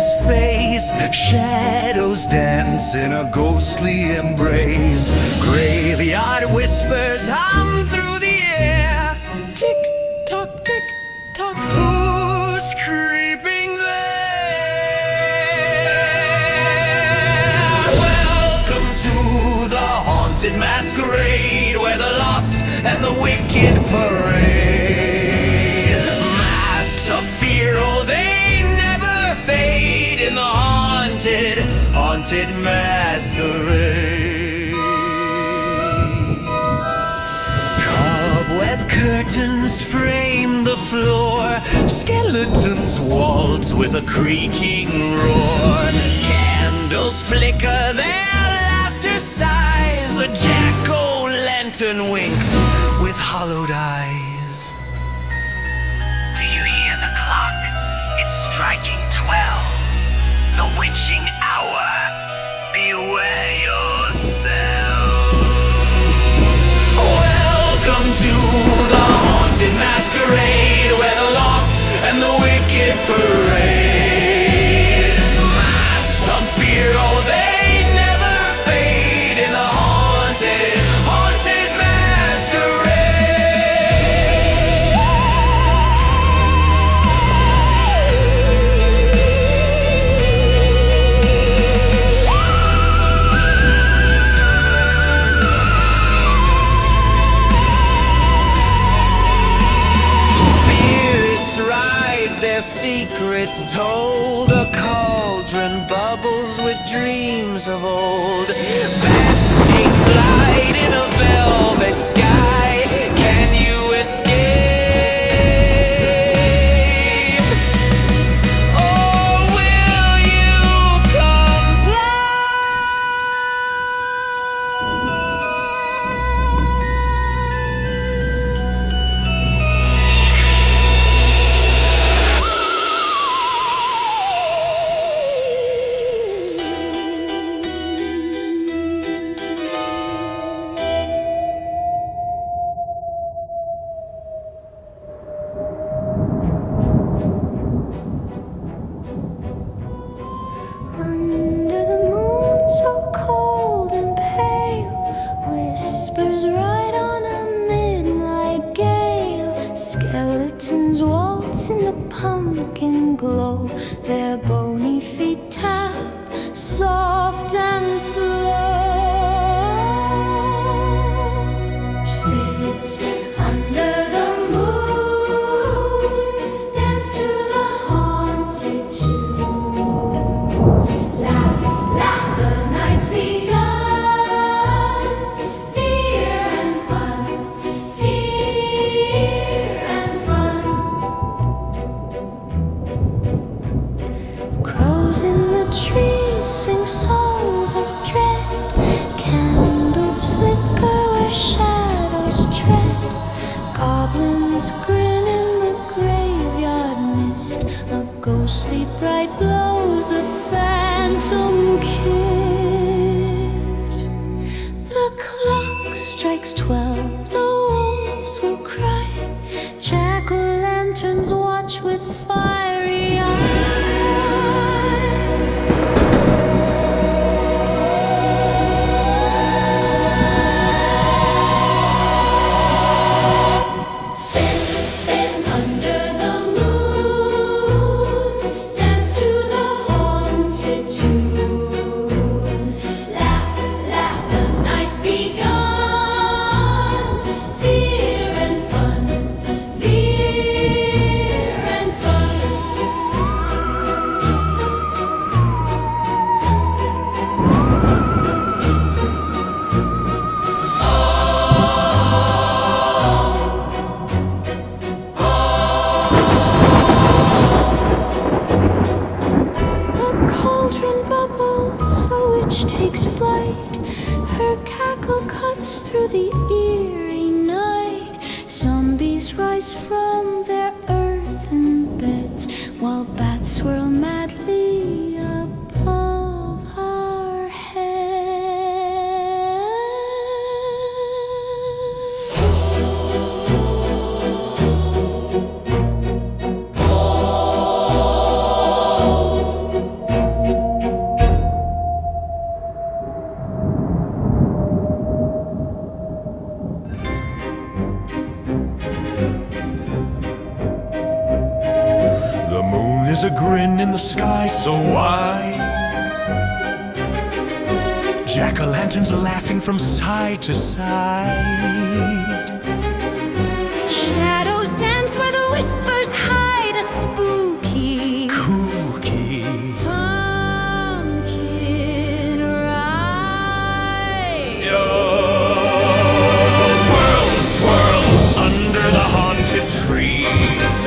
his face. Shadows dance in a ghostly embrace. Graveyard whispers hum through the air. Tick tock, tick tock. Who's creeping there? Welcome to the haunted masquerade, where the lost and the wicked parade. Masks of fear, oh, they never fade in the haunted masquerade. Cobweb curtains frame the floor. Skeletons waltz with a creaking roar. Candles flicker, their laughter sighs. A jack-o'-lantern winks with hollowed eyes. Do you hear the clock? It's striking 12. The witching hour. Beware yourself. Welcome to the haunted masquerade, where the lost and the wicked parade. Masks of fear, oh, they never fade in the haunted their secrets told. A cauldron bubbles with dreams of old. Bats take flight in a velvet sky. Can you escape? Or will you comply? Under the moon so cold and pale, whispers right on a midnight gale. Skeletons waltz in the pumpkin glow. Their bony feet tap, soft and slow. Spin, spin under the moon, dance to the haunted tune. Laugh, laugh, the night's begun. Fear and fun, fear and fun. Crows in the trees sing songs of dread. Candles flicker where shadows tread. Goblins grin in the graveyard mist. A ghostly bright blows a phantom kiss. The clock strikes 12, the wolves will cry. Jack-o'-lanterns watch with fiery eyes. Spin, spin under the moon, dance to the haunted tune. Laugh, laugh, the night's begun. Fear and fun, fear and fun. A cauldron bubbles, a witch takes flight. Her cackle cuts through the eerie night. Zombies rise from their earthen beds, while bats swirl madly above our heads. the sky so wide. Jack-o'-lanterns are laughing from side to side. Shadows dance where the whispers hide. A spooky, Kooky. pumpkin ride. Twirl, twirl under the haunted trees.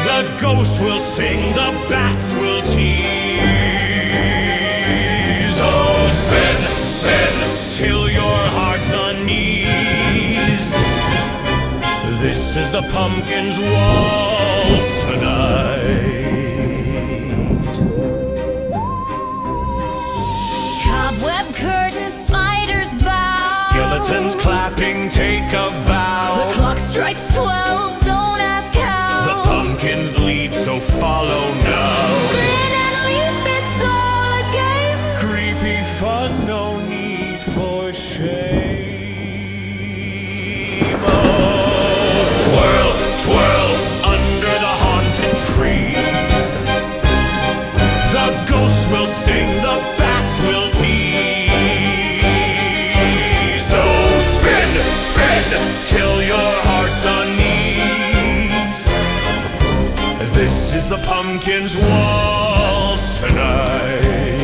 The ghosts will sing, the bats will tease. Oh, spin, spin till your heart's on knees. This is the pumpkin's waltz tonight. Cobweb curtains, spiders bow. Skeletons clapping, take a vow. The clock strikes 12, don't ask how. The pumpkins lead, so follow now. Grin and leap, it's all a game. Creepy fun, no need for shame. Oh, twirl, twirl under the haunted trees. The ghosts will sing, the bats will tease. So spin, spin till your heart's on knees. This is the pumpkin's waltz tonight.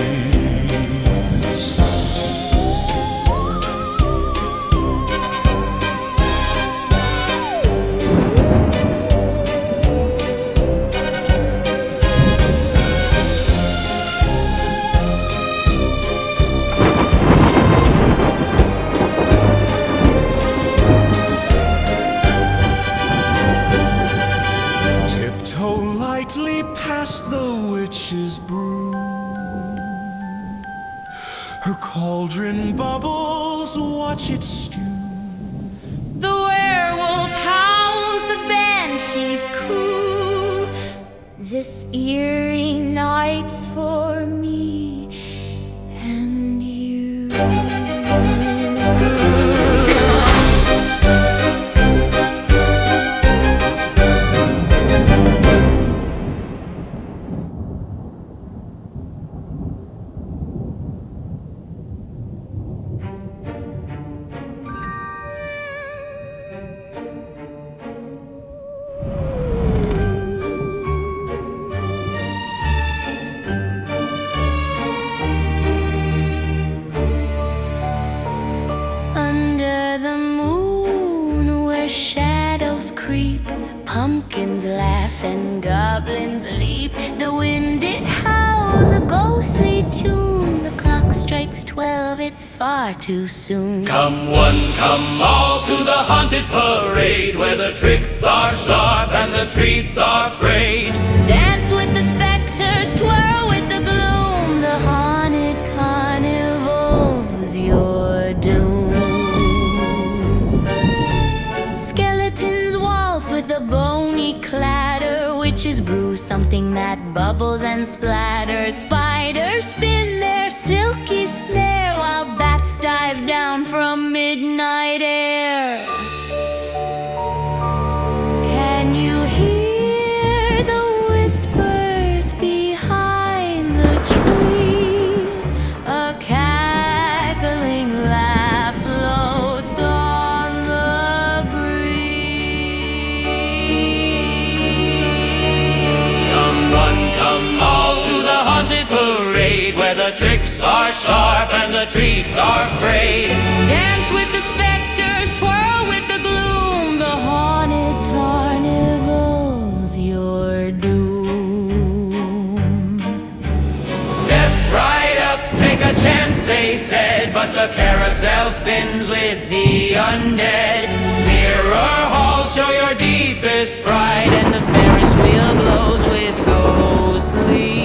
Tiptoe lightly past the witch's brew. Her cauldron bubbles, watch it stew. The werewolf howls, the banshees coo. This eerie night's for me and you. Under the moon where shadows creep, pumpkins laugh and goblins leap. The wind it howls a ghostly tune. The clock strikes 12, it's far too soon. Come one, come all to the haunted parade, where the tricks are sharp and the treats are frayed. Dance with the specters, twirl with the gloom. The haunted carnival's your doom. Skeletons waltz with a bony clatter. Witches brew something that bubbles and splatters. Spiders spin their silky snare, while bats dive down from midnight air. Can you hear the whispers behind the trees? A cackling laugh floats on the breeze. Come one, come all to the haunted parade, where the tricks are sharp and the treats are frayed. Dance with the specters, twirl with the gloom. The haunted carnival's your doom. Step right up, take a chance, they said, but the carousel spins with the undead. Mirror halls show your deepest pride, and the Ferris wheel glows with ghostly